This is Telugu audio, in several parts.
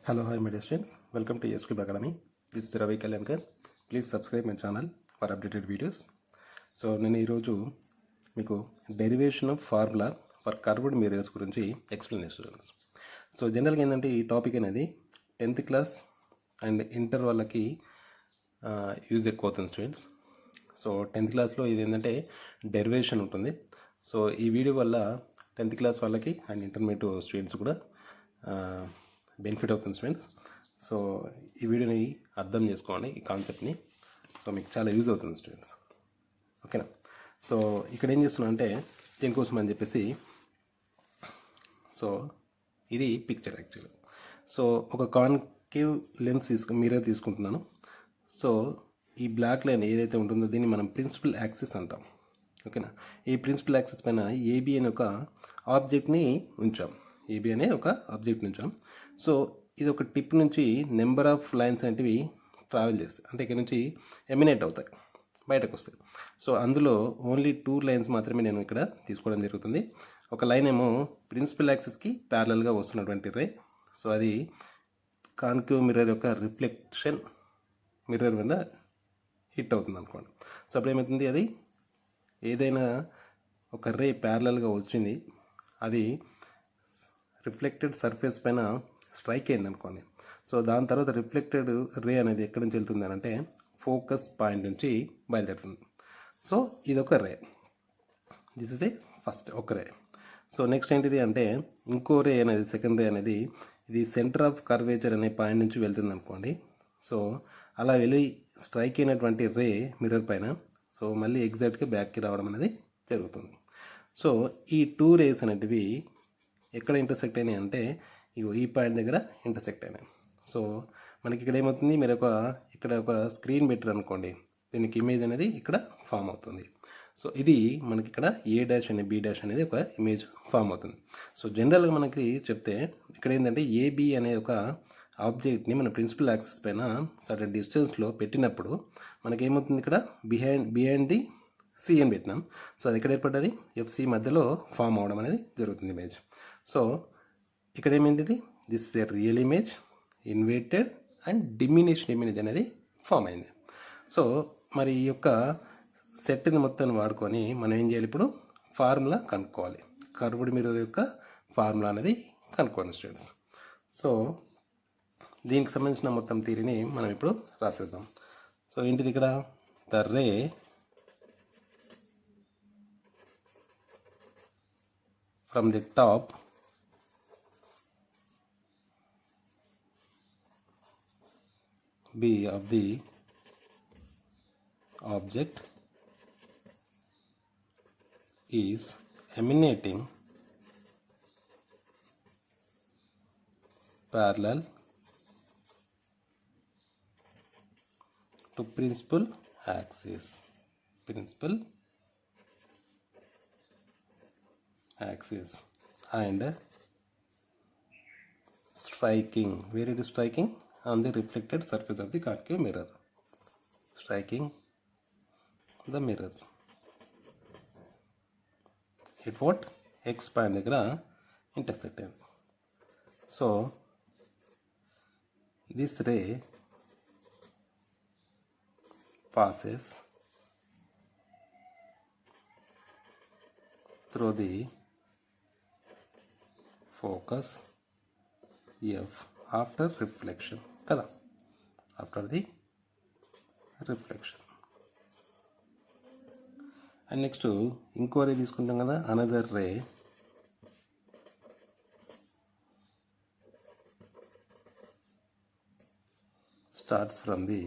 Hello, hi, my dear students. Welcome to ESCube Academy. This is Ravi Kalyankar. Please subscribe my channel for updated videos. So నేను ఈరోజు మీకు derivation of formula for curved mirrors గురించి ఎక్స్ప్లెయిన్ చేస్తున్నాను. సో జనరల్గా ఏంటంటే ఈ టాపిక్ అనేది 10th క్లాస్ అండ్ ఇంటర్ వాళ్ళకి యూజ్ ఎక్కువ అవుతుంది స్టూడెంట్స్. సో 10th క్లాస్లో ఇది ఏంటంటే డెరివేషన్ ఉంటుంది. సో ఈ వీడియో వల్ల 10th క్లాస్ వాళ్ళకి అండ్ ఇంటర్మీడియట్ స్టూడెంట్స్ కూడా బెనిఫిట్ అవుతుంది స్టూడెంట్స్. సో ఈ వీడియోని అర్థం చేసుకోండి, ఈ కాన్సెప్ట్ని. సో మీకు చాలా యూజ్ అవుతుంది స్టూడెంట్స్, ఓకేనా. సో ఇక్కడ ఏం చేస్తున్నా అంటే దీనికోసం అని చెప్పేసి, సో ఇది పిక్చర్ యాక్చువల్లీ. సో ఒక కాన్కేవ్ లెన్స్ మిర్రర్ తీసుకుంటున్నాను. సో ఈ బ్లాక్ లైన్ ఏదైతే ఉంటుందో దీన్ని మనం ప్రిన్సిపల్ యాక్సిస్ అంటాం, ఓకేనా. ఈ ప్రిన్సిపల్ యాక్సిస్ పైన ఏబి అనే ఒక ఆబ్జెక్ట్ని ఉంచాం. ఏబి అనే ఒక ఆబ్జెక్ట్ ఉంచాం. సో ఇది ఒక టిప్ నుంచి నెంబర్ ఆఫ్ లైన్స్ అనేటివి ట్రావెల్ చేస్తాయి, అంటే ఇక్కడ నుంచి ఎమినేట్ అవుతాయి, బయటకు వస్తాయి. సో అందులో ఓన్లీ 2 లైన్స్ మాత్రమే నేను ఇక్కడ తీసుకోవడం జరుగుతుంది. ఒక లైన్ ఏమో ప్రిన్సిపల్ యాక్సిస్కి ప్యారలల్గా వస్తున్నటువంటి రే. సో అది కాన్కేవ్ మిర్రర్ యొక్క రిఫ్లెక్షన్ మిర్రర్ మీద హిట్ అవుతుంది అనుకోండి. సో అప్పుడు ఏమవుతుంది, అది ఏదైనా ఒక రే ప్యారలల్గా వచ్చింది, అది రిఫ్లెక్టెడ్ సర్ఫేస్ పైన స్ట్రైక్ అయింది అనుకోండి. సో దాని తర్వాత రిఫ్లెక్టెడ్ రే అనేది ఎక్కడి నుంచి వెళ్తుంది అని అంటే ఫోకస్ పాయింట్ నుంచి బయలుదేరుతుంది. సో ఇది ఒక రే, దిస్ ఇస్ ఏ ఫస్ట్ ఒక రే. సో నెక్స్ట్ ఏంటిది అంటే ఇంకో రే అనేది, సెకండ్ రే అనేది ఇది సెంటర్ ఆఫ్ కర్వేచర్ అనే పాయింట్ నుంచి వెళ్తుంది అనుకోండి. సో అలా వెళ్ళి స్ట్రైక్ అయినటువంటి రే మిర్రర్ పైన సో మళ్ళీ ఎగ్జాక్ట్గా బ్యాక్కి రావడం అనేది జరుగుతుంది. సో ఈ 2 రేస్ అనేటివి ఎక్కడ ఇంటర్సెక్ట్ అయినాయి అంటే ఈ పాయింట్ దగ్గర ఇంటర్సెక్ట్ అయినాయి. సో మనకి ఇక్కడ ఏమవుతుంది, మీరు ఇక్కడ ఒక స్క్రీన్ పెట్టారు అనుకోండి, దీనికి ఇమేజ్ అనేది ఇక్కడ ఫామ్ అవుతుంది. సో ఇది మనకి ఇక్కడ A' అనే B' అనేది ఒక ఇమేజ్ ఫామ్ అవుతుంది. సో జనరల్గా మనకి చెప్తే ఇక్కడ ఏంటంటే AB అనే ఒక ఆబ్జెక్ట్ని మన ప్రిన్సిపల్ యాక్సిస్ పైన సర్టెన్ డిస్టెన్స్లో పెట్టినప్పుడు మనకి ఏమవుతుంది, ఇక్కడ బిహైండ్ ది C అని పెట్టినాం. సో అది ఎక్కడ ఏర్పడ్డది, FC మధ్యలో ఫామ్ అవడం అనేది జరుగుతుంది ఇమేజ్. సో ఇక్కడ ఏమైంది, this is A real image, inverted and diminished image అనేది ఫామ్ అయింది. సో మరి ఈ యొక్క సెట్ని మొత్తం వాడుకొని మనం ఏం చేయాలి, ఇప్పుడు ఫార్ములా కనుక్కోవాలి. కర్వ్డ్ మిర్రర్ యొక్క ఫార్ములా అనేది కనుక్కోవాలి స్టూడెంట్స్. సో దీనికి సంబంధించిన మొత్తం థియరీని మనం ఇప్పుడు రాసేద్దాం. సో ఏంటిది ఇక్కడ, the ray from the top B of the object is emanating parallel to principal axis and striking, where it is striking, on the reflected surface of the concave mirror, striking the mirror at what X point దగ్గర intersect అయింది. So this ray passes through the focus F after reflection కదా, after the reflection. And next ఇంకో రే తీసుకుంటాం కదా, another ray starts from the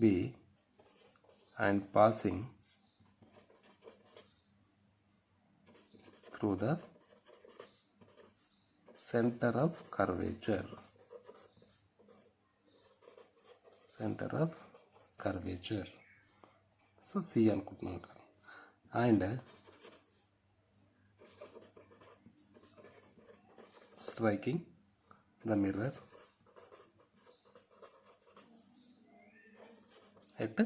B and passing through the center of curvature, so C అనుకుంటున్నాం ఇక్కడ. And striking the mirror at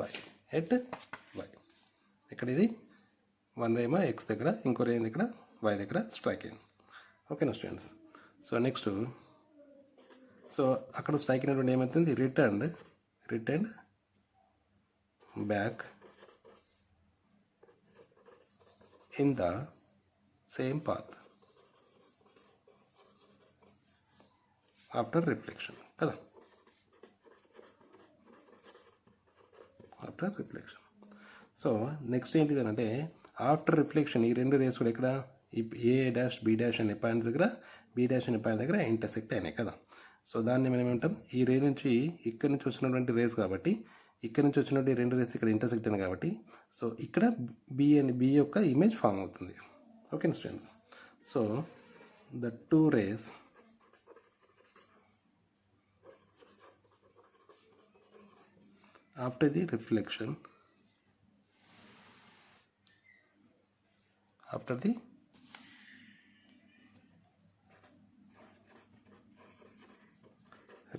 Y. ఇక్కడ ఇది 1 రేమో X దగ్గర, ఇంకో రే ఇక్కడ వై దగ్గర స్ట్రైక్ అయింది. ఓకేనా స్టూడెంట్స్? సో నెక్స్ట్, సో అక్కడ స్ట్రైక్ అయినటువంటి ఏమవుతుంది, return back in the same path after reflection కదా, ఆఫ్టర్ రిఫ్లెక్షన్. సో నెక్స్ట్ ఏంటిది అంటే ఆఫ్టర్ రిఫ్లెక్షన్ ఈ రెండు రేస్ కూడా ఇక్కడ ఏ డాష్ బి డాష్ అనే పాయింట్ దగ్గర, బి డాష్ అనే పాయింట్ దగ్గర ఇంటర్సెక్ట్ అయినాయి కదా. సో దాన్ని మనం ఏమంటాం, ఈ రే నుంచి ఇక్కడ నుంచి వచ్చినటువంటి రేస్ కాబట్టి, ఇక్కడ నుంచి వచ్చినటువంటి రెండు రేస్ ఇక్కడ ఇంటర్సెక్ట్ అయినాయి కాబట్టి, సో ఇక్కడ బి యొక్క ఇమేజ్ ఫామ్ అవుతుంది. Okay students? So the two rays after the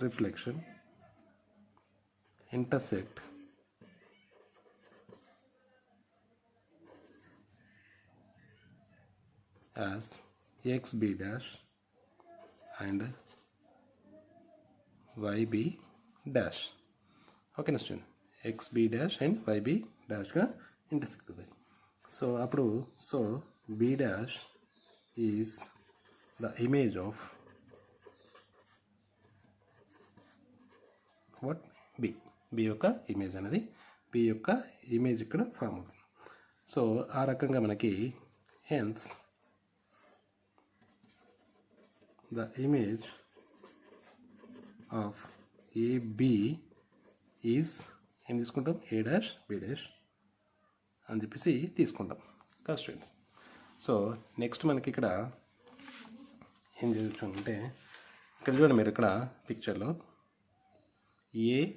reflection, intersect as xb dash and yb dash. ఓకేనా student? XB dash and YB డాష్గా ఇంటర్సెక్ట్ అవుతాయి. సో అప్పుడు B dash is the image of what, B యొక్క ఇమేజ్ అనేది, బి యొక్క ఇమేజ్ ఇక్కడ ఫామ్ అవుతుంది. సో ఆ రకంగా మనకి hence the image of AB is ఏం తీసుకుంటాం, ఏ డాష్ బి డాష్ అని చెప్పేసి తీసుకుంటాం కదా స్టూడెంట్స్. సో నెక్స్ట్ మనకి ఇక్కడ ఏం చేయొచ్చు అంటే, ఇక్కడ చూడండి మీరు ఇక్కడ పిక్చర్లో ABC,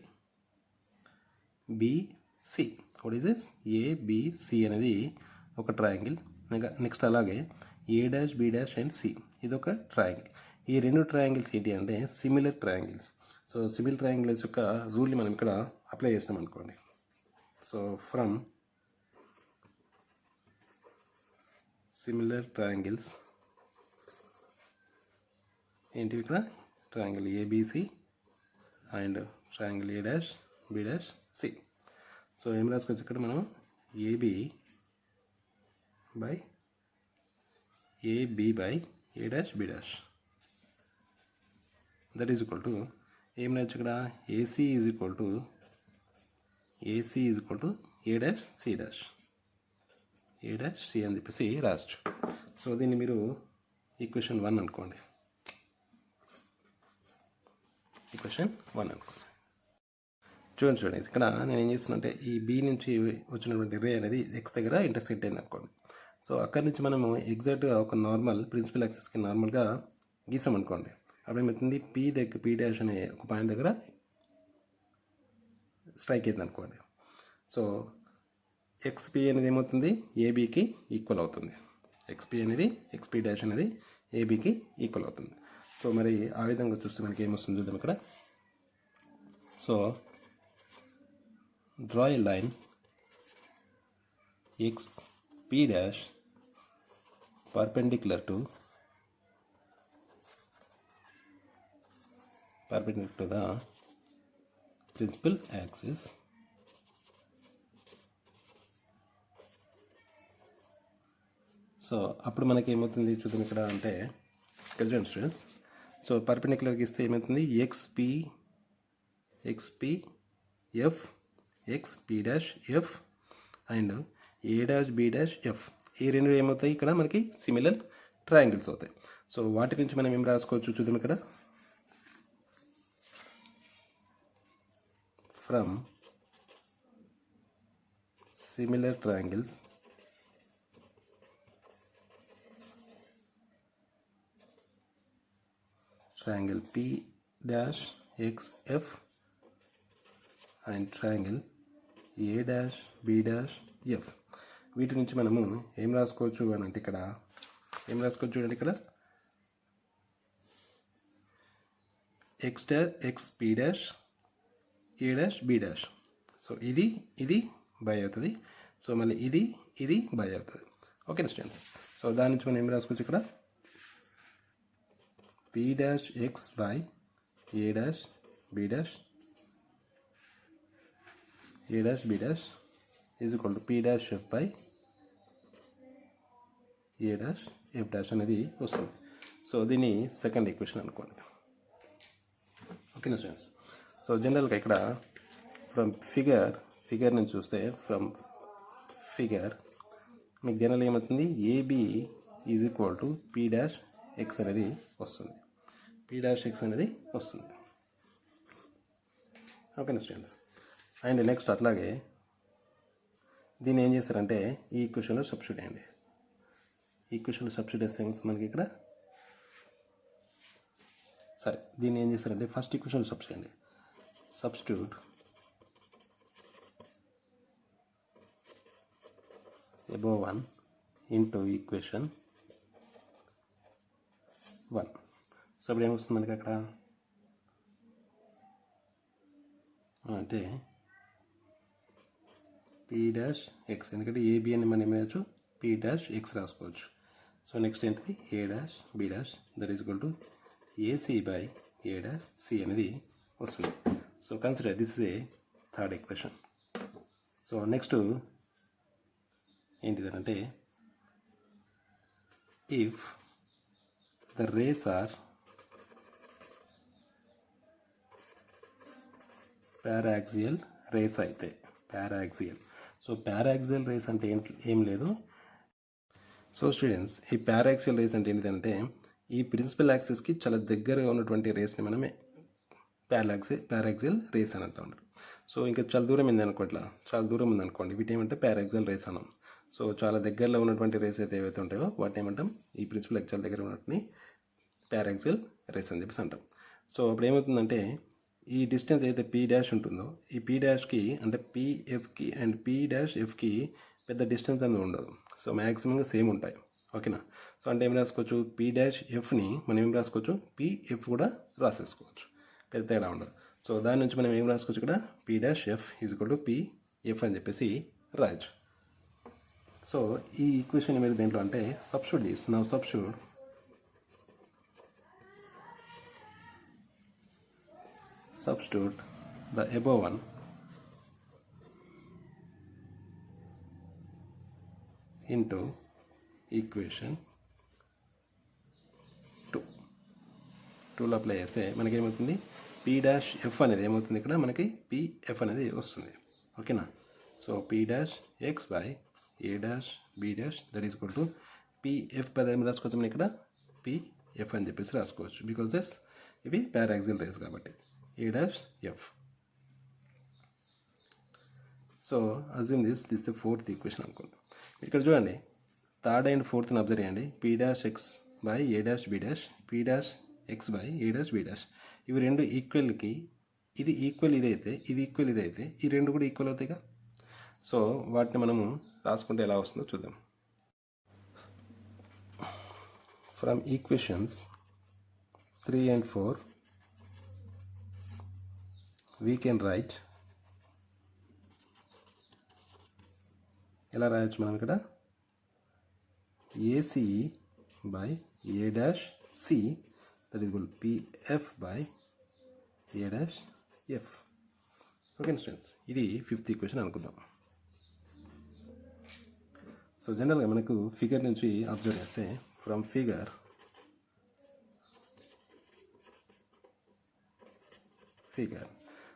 what is this, ABC అనేది ఒక ట్రయాంగిల్. నెక్స్ట్ అలాగే A dash B dash and C ఇది ఒక ట్రయాంగిల్. ఈ రెండు ట్రయాంగిల్స్ ఏంటి అంటే similar triangles. So similar triangles యొక్క రూల్ని మనం ఇక్కడ అప్లై చేస్తాం అనుకోండి. సో ఫ్రమ్ సిమిలర్ ట్రయాంగిల్స్ ఏంటివి ఇక్కడ, triangle ABC and triangle A dash B dash C. So ఏం రాసుకోవచ్చు ఇక్కడ మనం, AB by AB by A dash B dash, that is equal to ఏం రాయొచ్చు ఇక్కడ, AC is equal to A dash C dash, A dash C అని చెప్పేసి రాయొచ్చు. సో దీన్ని మీరు ఈక్వేషన్ 1 అనుకోండి, ఈక్వేషన్ 1 అనుకోండి. చూడండి ఇక్కడ నేను ఏం చేస్తున్నా అంటే, ఈ బి నుంచి వచ్చినటువంటి రే అనేది ఎక్స్ దగ్గర ఇంటర్సెక్ట్ అయింది అనుకోండి. సో అక్కడి నుంచి మనము ఎగ్జాక్ట్గా ఒక నార్మల్ ప్రిన్సిపల్ యాక్సిస్కి నార్మల్గా గీసామనుకోండి. అప్పుడు ఏమవుతుంది, పీ డాష్ అనే ఒక పాయింట్ దగ్గర స్ట్రైక్ అయింది అనుకోండి. సో ఎక్స్పీ అనేది ఏమవుతుంది, ఏబీకి ఈక్వల్ అవుతుంది. ఎక్స్పీ డాష్ అనేది ఏబీకి ఈక్వల్ అవుతుంది. సో మరి ఆ విధంగా చూస్తే మనకి ఏమొస్తుంది చూద్దాం ఇక్కడ. So draw A line XP dash perpendicular to the principal axis so అప్పుడు మనకి ఏమవుతుంది చూద్దాం ఇక్కడ అంటే, ఇక్కడ చూడండి స్టూడెంట్స్. సో పర్పెండిక్యులర్కి ఇస్తే ఏమవుతుంది, XP dash F and A dash B dash F, ఈ రెండు ఏమవుతాయి ఇక్కడ మనకి సిమిలర్ ట్రయాంగిల్స్ అవుతాయి. సో వాటి నుంచి మనం ఏం రాసుకోవచ్చు చూద్దాం ఇక్కడ. From similar triangles triangle P dash XF and triangle A dash B dash F, వీటి నుంచి మనము ఏం రాసుకోవచ్చు అని అంటే, ఇక్కడ ఏం రాసుకోవచ్చు చూడండి, ఇక్కడ XP dash A dash B dash. So ఇది బై అవుతుంది. సో మళ్ళీ ఇది బై అవుతుంది. ఓకేనా స్టూడెంట్స్? సో దాని నుంచి మనం ఏం రాసుకోవచ్చు ఇక్కడ P dash X by A dash B dash is equal to P dash F by A dash F dash అనేది వస్తుంది. సో దీన్ని సెకండ్ ఈక్వేషన్ అనుకోండి. ఓకేనా స్టూడెంట్స్. సో జనరల్గా ఇక్కడ ఫ్రమ్ ఫిగర్ నుంచి చూస్తే ఫ్రమ్ ఫిగర్ మీకు జనరల్ ఏమవుతుంది AB is equal to P dash X అనేది వస్తుంది. ఓకేనా స్టూడెంట్స్. అండ్ నెక్స్ట్ అట్లాగే దీన్ని ఏం చేస్తారంటే ఈ ఈక్వేషన్లో సబ్స్టిట్యూట్ చేయండి. ఈక్వేషన్లో సబ్స్టిట్యూట్ చేస్తే మనకి ఇక్కడ సరే దీన్ని ఏం చేస్తారంటే ఫస్ట్ ఈక్వేషన్లో సబ్స్టిట్యూట్ చేయండి. Substitute above 1 into equation 1. So ఇప్పుడు ఏమొస్తుంది మనకి అక్కడ అంటే పీ డాష్ ఎక్స్, ఎందుకంటే ఏబి అని మనం ఏమేయచ్చు పీ డాష్ ఎక్స్ రాసుకోవచ్చు. సో నెక్స్ట్ ఏంటిది A dash B dash that is equal to AC by A dash C అనేది వస్తుంది. So consider this is a third equation. So next ఏంటిదంటే if the rays are paraxial rays అయితే సో పారాక్సియల్ రేస్ అంటే ఏం లేదు. సో స్టూడెంట్స్ ఈ పారాక్సియల్ రేస్ అంటే ఏంటిదంటే ఈ ప్రిన్సిపల్ యాక్సిస్కి చాలా దగ్గరగా ఉన్నటువంటి రేస్ని మనమే పారాక్సియల్ రేస్ అని అంటూ ఉంటారు. సో ఇంకా చాలా దూరం ఉందనుకోండి వీటి ఏమంటే పారాక్సియల్ రేస్ అన్నాం. సో చాలా దగ్గరలో ఉన్నటువంటి రేస్ అయితే ఏవైతే ఉంటాయో వాటిని ఏమంటాం ఈ ప్రిన్సిపల్ యాక్సిస్ దగ్గర ఉన్నటువంటి పారాక్సియల్ రేస్ అని చెప్పేసి అంటాం. సో అప్పుడు ఏమవుతుందంటే ఈ డిస్టెన్స్ అయితే పీ డాష్ ఉంటుందో ఈ పీ డాష్కి అంటే పీఎఫ్కి అండ్ పీ డాష్ ఎఫ్కి పెద్ద డిస్టెన్స్ అనేది ఉండదు. సో మ్యాక్సిమంగా సేమ్ ఉంటాయి. ఓకేనా. సో అంటే ఏం రాసుకోవచ్చు పీ డాష్ ఎఫ్ని మనం ఏం రాసుకోవచ్చు పీఎఫ్ కూడా రాసేసుకోవచ్చు, పెద్ద తేడా ఉండదు. సో దాని నుంచి మనం ఏం రాసుకోవచ్చు ఇక్కడ P dash F is equal to PF అని చెప్పేసి రాయొచ్చు. సో ఈ ఈక్వేషన్ మీరు దేంట్లో అంటే సబ్స్టిట్యూట్ చేస్తున్నాం. Substitute the above one into equation 2లో అప్లై చేస్తే మనకి ఏమవుతుంది పీ డాష్ ఎఫ్ అనేది ఏమవుతుంది ఇక్కడ మనకి పీఎఫ్ అనేది వస్తుంది. ఓకేనా. So P dash X by A dash B dash that is equal to PF పద ఏమి రాసుకోవచ్చు మనం ఇక్కడ పీఎఫ్ అని చెప్పేసి రాసుకోవచ్చు. బికాజ్ ఇవి పారాక్సియల్ రేస్ కాబట్టి A dash F. So assume this the fourth equation అనుకోండి. ఇక్కడ చూడండి థర్డ్ అండ్ ఫోర్త్ని అబ్జర్వ్ చేయండి. P dash X by A dash B dash P dash X by A dash B dash ఇవి రెండు ఈక్వల్కి ఇది ఈక్వల్ ఇదైతే ఇది ఈక్వల్ ఇదైతే ఈ రెండు కూడా ఈక్వల్ అవుతాయిగా. సో వాటిని మనము రాసుకుంటే ఎలా వస్తుందో చూద్దాం. From equations 3 and 4 we can write ఎలా రాయొచ్చు మనం ఇక్కడ AC by A dash C that is equal PF by A dash F. Okay students, ఇది ఫిఫ్త్ ఈక్వేషన్ అనుకుందాం. సో జనరల్గా మనకు ఫిగర్ నుంచి అబ్జర్వ్ చేస్తే from figure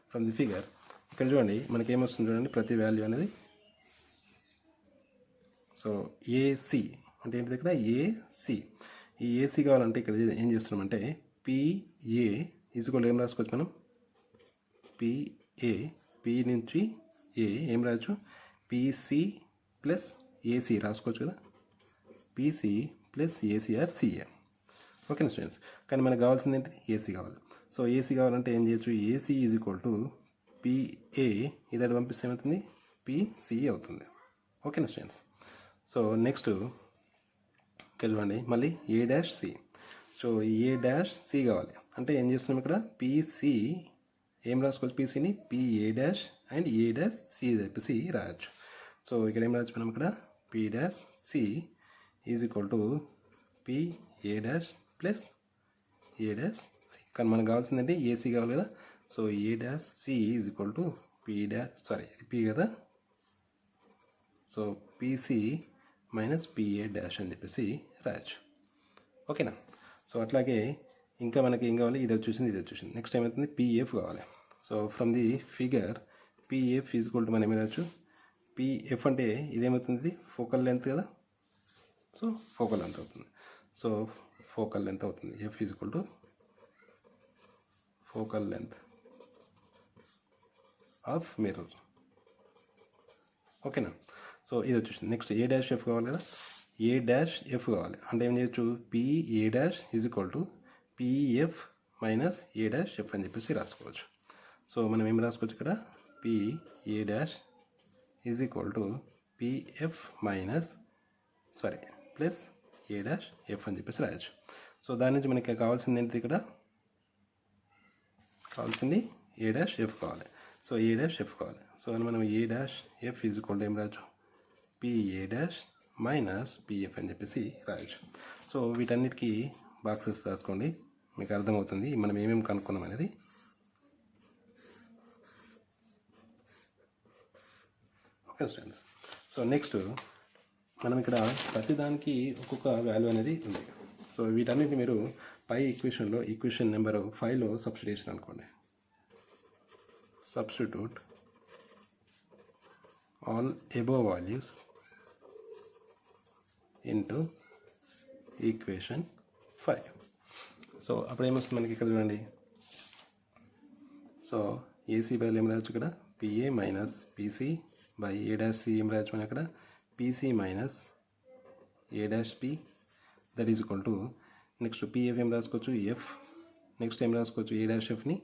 from the figure ఇక్కడ చూడండి మనకి ఏమొస్తుంది చూడండి ప్రతి వాల్యూ అనేది. సో ఏసి అంటే ఏంటిది ఇక్కడ ఏసి. ఈ ఏసీ కావాలంటే ఇక్కడ ఏం చేస్తున్నామంటే పిఏ ఈజ్వల్ ఏం రాసుకోవచ్చు మనం పిఏ పి నుంచి ఏ ఏం రాయొచ్చు పిసి ప్లస్ ఏసీ రాసుకోవచ్చు కదా. PC plus ACR CA. ఓకేనా స్టూడెంట్స్. కానీ మనకు కావాల్సింది ఏంటి ఏసీ కావాలి. సో ఏసీ కావాలంటే ఏం చేయొచ్చు AC is equal to PA ఇది పంపిస్తే ఏమవుతుంది పిసి అవుతుంది. ఓకేనా స్టూడెంట్స్. సో నెక్స్ట్ ఇక్కడ చూడండి మళ్ళీ A dash C. So A dash C కావాలి అంటే ఏం చేస్తున్నాం ఇక్కడ పిసి ఏం రాసుకోవచ్చు పీసీని PA dash and A dash C చెప్పేసి రాయొచ్చు. సో ఇక్కడ ఏం రాయొచ్చు మనం ఇక్కడ P dash C is equal to PA dash plus A dash C. కానీ మనకు కావాల్సిందంటే ఏసీ కావాలి కదా. So A dash C is equal to P dash ఇది పి కదా. So PC minus PA dash అని చెప్పేసి రాయొచ్చు. ఓకేనా. సో అట్లాగే ఇంకా మనకి ఏం కావాలి, ఇది వచ్చేసింది. నెక్స్ట్ ఏమవుతుంది, పిఎఫ్ కావాలి. So from the figure PF is equal to మనం ఏమి రాయొచ్చు, పిఎఫ్ అంటే ఇదేమవుతుంది, ఫోకల్ లెంత్ కదా. సో ఫోకల్ లెంత్ అవుతుంది. సో ఫోకల్ లెంత్ అవుతుంది. F is equal to focal length of mirror. ఓకేనా. సో ఇది వచ్చేసింది. నెక్స్ట్ ఏ డాష్ ఎఫ్ కావాలి కదా. ఏ డాష్ ఎఫ్ కావాలి అంటే ఏం చేయొచ్చు, PA dash is equal to PF minus A dash F అని చెప్పేసి రాసుకోవచ్చు. సో మనం ఏం రాసుకోవచ్చు ఇక్కడ, PA dash is equal to PF minus plus A dash F అని చెప్పేసి రాయొచ్చు. సో దాని నుంచి మనకి కావాల్సింది ఏంటి, ఇక్కడ కావాల్సింది ఏ డాష్ ఎఫ్ కావాలి. సో ఏ డాష్ ఎఫ్ కావాలి. సో మనం A dash F is equal to ఏం రాయొచ్చు, పిఏ డాష్ మైనస్ పిఎఫ్ అని చెప్పేసి రాయొచ్చు. సో వీటన్నిటికీ బాక్సెస్ రాసుకోండి, మీకు అర్థమవుతుంది మనం ఏమేమి కనుక్కున్నాం అనేది. Okay students. సో నెక్స్ట్ మనం ఇక్కడ ప్రతిదానికి ఒక్కొక్క వాల్యూ అనేది ఉంది. సో వీటన్నిటిని మీరు పై ఈక్వేషన్లో ఈక్వేషన్ నెంబర్ 5లో సబ్స్టిట్యూషన్ అనుకోండి. Substitute all above values into equation 5. So అప్పుడు ఏమొస్తుంది మనకి ఇక్కడ చూడండి. సో ఏసీ బై ఏం రాయొచ్చు ఇక్కడ, PA minus PC by A dash C ఏం రాయొచ్చు మనం ఇక్కడ, PC minus A dash P that is equal to next PF ఏం రాసుకోవచ్చు, ఎఫ్. నెక్స్ట్ ఏం రాసుకోవచ్చు, ఏ డాష్ ఎఫ్ని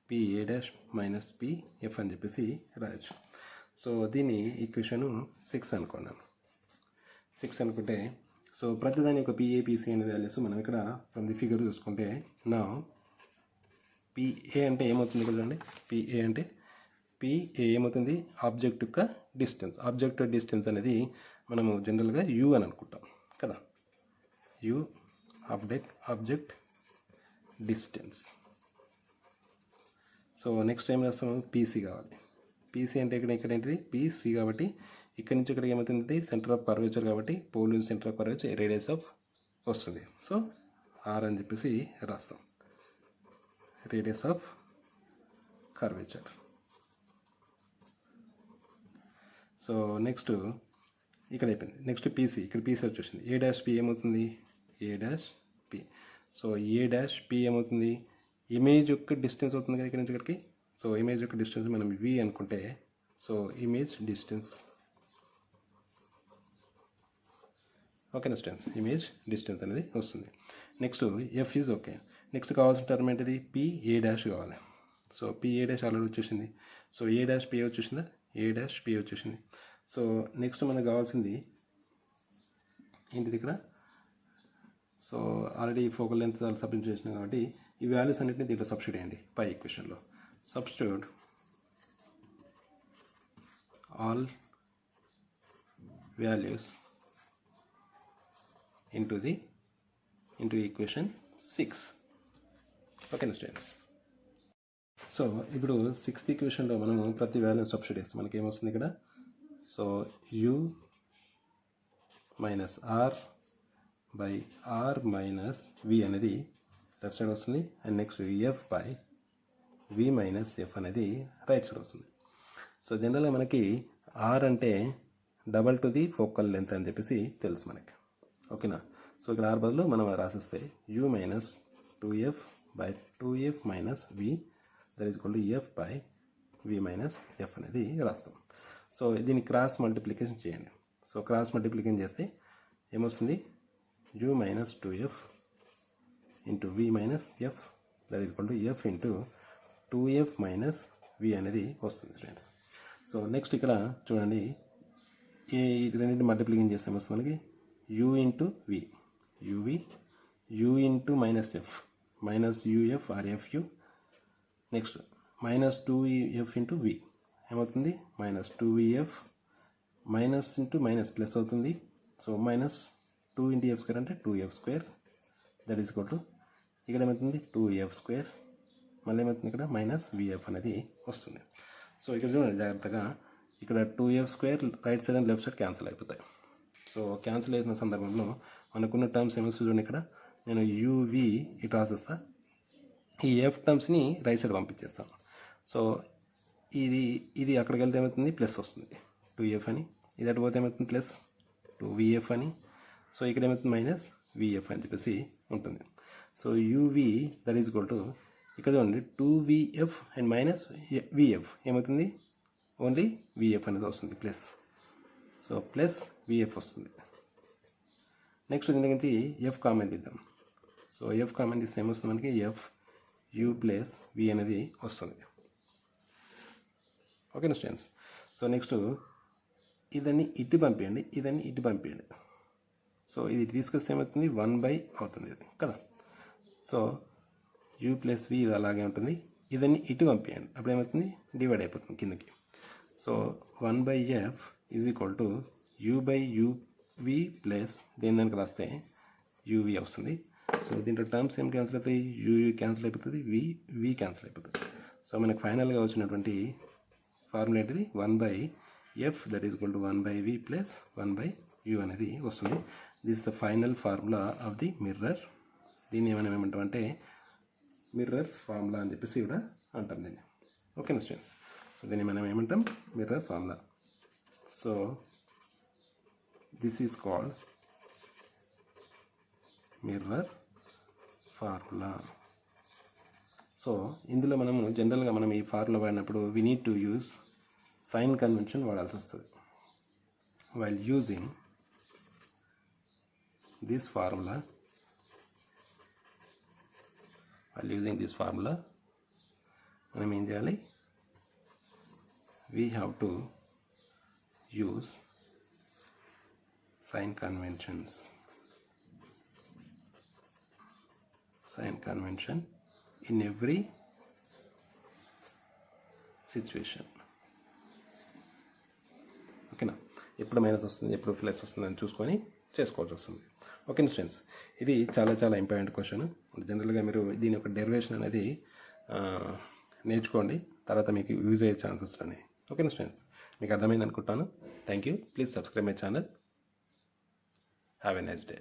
పిఏ డాష్ మైనస్ పిఎఫ్ అని చెప్పేసి రాయొచ్చు. సో దీన్ని ఈక్వేషన్ 6 అనుకున్నాను. 6 అనుకుంటే సో ప్రతిదాని యొక్క పిఏ పీసీ అనే వాల్యూస్ మనం ఇక్కడ ఫ్రమ్ ది ఫిగర్ చూసుకుంటే, నా పిఏ అంటే ఏమవుతుంది ఇక్కడ చూడండి, పిఏ అంటే పిఏ ఏమవుతుంది, ఆబ్జెక్ట్ యొక్క డిస్టెన్స్. ఆబ్జెక్ట్ డిస్టెన్స్ అనేది మనము జనరల్గా యూ అని అనుకుంటాం కదా. U object distance. So next time రాస్తాము పీసీ కావాలి. పీసీ అంటే ఇక్కడ ఏంటిది, పీసీ కాబట్టి ఇక్కడ నుంచి ఇక్కడికి ఏమవుతుంది, సెంటర్ ఆఫ్ కర్వేచర్ కాబట్టి pole centre of curvature radius of వస్తుంది. సో ఆర్ అని చెప్పేసి రాస్తాం, radius of curvature. So next ఇక్కడ అయిపోయింది. నెక్స్ట్ పీసీ, ఇక్కడ పీసీ వచ్చేసింది. ఏ డాష్ పి ఏమవుతుంది, ఏ dash P. So A dash P ఏమవుతుంది, ఇమేజ్ యొక్క డిస్టెన్స్ అవుతుంది కదా ఇక్కడ నుంచి ఇక్కడికి. సో ఇమేజ్ యొక్క డిస్టెన్స్ మనం వి అనుకుంటే, సో ఇమేజ్ డిస్టెన్స్. ఓకేనా స్టూడెంట్స్, ఇమేజ్ డిస్టెన్స్ అనేది వస్తుంది. Next F is okay. Next కావాల్సిన టర్మ్ ఏంటిది, పిఏ డాష్ కావాలి. సో పిఏ డాష్ ఆల్రెడీ వచ్చేసింది. సో ఏ డాష్ పిఏ వచ్చేసిందా, ఏ డాష్ పిఏ వచ్చేసింది. సో నెక్స్ట్ మనకు కావాల్సింది ఏంటిది ఇక్కడ. So already focal length substitute చేసినాం కాబట్టి ఈ వాల్యూస్ అన్నింటినీ దీంట్లో సబ్స్టిట్యూట్ చేయండి పై ఈక్వేషన్లో. Substitute all values into equation 6. ఓకేనా స్టూడెంట్స్. సో ఇప్పుడు 6th ఈక్వేషన్లో మనము ప్రతి వాల్యూని సబ్స్టిట్యూట్ చేస్తాం. మనకి ఏమొస్తుంది ఇక్కడ, so U minus R by R minus V అనేది లెఫ్ట్ సైడ్ వస్తుంది. And next F by we minus F అనేది రైట్ సైడ్ వస్తుంది. సో జనరల్గా మనకి ఆర్ అంటే double to the focal length అని చెప్పేసి తెలుసు మనకి. ఓకేనా. సో ఇక్కడ ఆర్ బదులు మనం రాసిస్తే u minus 2f by 2f minus v that is equal to f by we minus F అనేది రాస్తాం. సో దీన్ని క్రాస్ మల్టిప్లికేషన్ చేయండి. సో క్రాస్ మల్టిప్లికేషన్ చేస్తే ఏమొస్తుంది, u minus 2f into v minus f that is equal to f into 2f minus v అనేది వస్తుంది స్టూడెంట్స్. సో నెక్స్ట్ ఇక్కడ చూడండి, ఈ రెండింటి మల్టిప్లికేషన్ చేస్తే వస్తుంది మనకి u into v, u into minus F minus UF R FU. Next minus 2f into v ఏమవుతుంది, minus 2vf minus into minus plus అవుతుంది. So minus 2 into F square అంటే 2f² that is equal to ఇక్కడ ఏమవుతుంది 2f² మళ్ళీ ఏమవుతుంది ఇక్కడ మైనస్ vf అనేది వస్తుంది. సో ఇక్కడ చూడండి జాగ్రత్తగా ఇక్కడ 2f² right side and left side cancel అయిపోతాయి. సో క్యాన్సిల్ అయిన సందర్భంలో మనకున్న టర్మ్స్ ఏమో చూడండి, ఇక్కడ నేను uv ఇటు రాసేస్తా, ఈ ఎఫ్ టర్మ్స్ని రైట్ సైడ్ పంపించేస్తాను. సో ఇది అక్కడికి వెళ్తే ఏమవుతుంది ప్లస్ వస్తుంది 2f అని, ఇది అటు పోతే ఏమవుతుంది ప్లస్ 2vf అని, సో ఇక్కడ ఏమవుతుంది మైనస్ vf అని చెప్పేసి ఉంటుంది. So uv that is equal to ఇక్కడ చూడండి 2vf అండ్ మైనస్ vf ఏమవుతుంది ఓన్లీ vf అనేది వస్తుంది ప్లస్, సో ప్లస్ vf వస్తుంది. నెక్స్ట్ దీనికి ఎఫ్ కామన్ తీద్దాం. సో ఎఫ్ కామన్ తీస్తే ఏమొస్తుంది మనకి ఎఫ్ u ప్లస్ v అనేది వస్తుంది. ఓకేనా స్టూడెంట్స్. సో నెక్స్ట్ ఇదన్నీ ఇటు పంపించండి, ఇదన్నీ ఇటు పంపించండి. సో ఇది తీసుకొస్తే ఏమవుతుంది 1/, అవుతుంది ఇది కదా. సో u ప్లస్ v ఇది అలాగే ఉంటుంది, ఇదన్నీ ఇటు పంపించండి, అప్పుడు ఏమవుతుంది డివైడ్ అయిపోతుంది కిందకి. So 1/f is equal to u/uv plus దేని దానికి రాస్తే uv వస్తుంది. సో దీంట్లో టర్మ్స్ ఏం క్యాన్సిల్ అవుతాయి, u క్యాన్సిల్ అయిపోతుంది, v క్యాన్సిల్ అయిపోతుంది. సో మనకు ఫైనల్గా వచ్చినటువంటి ఫార్ములా ఏంటిది 1/f that is equal to 1/v plus 1/u అనేది వస్తుంది. This is the final formula of the mirror. దీన్ని ఏమంటామంటే మిర్రర్ ఫార్ములా అని చెప్పేసి కూడా అంటాం దీన్ని. ఓకేనా స్టూడెంట్స్. సో దీన్ని మనం ఏమంటాం mirror formula. So this is called mirror formula. So ఇందులో మనము జనరల్గా మనం ఈ ఫార్ములా వాడినప్పుడు we need to use sign convention వాడాల్సి వస్తుంది. వైల్ యూజింగ్ దిస్ ఫార్ములా మనం ఏం చేయాలి, we have to use sign convention in every situation. ఓకేనా. ఎప్పుడు మైనస్ వస్తుంది, ఎప్పుడు ప్లస్ వస్తుంది అని చూసుకొని చేసుకోవాల్సి వస్తుంది. ఓకేనా స్టూడెంట్స్. ఇది చాలా ఇంపార్టెంట్ క్వశ్చన్. జనరల్గా మీరు దీని యొక్క డెరివేషన్ అనేది నేర్చుకోండి, తర్వాత మీకు యూజ్ అయ్యే ఛాన్సెస్ ఉన్నాయి. ఓకేనా స్టూడెంట్స్. మీకు అర్థమైంది అనుకుంటాను. Thank you. Please subscribe my channel. Have a nice day.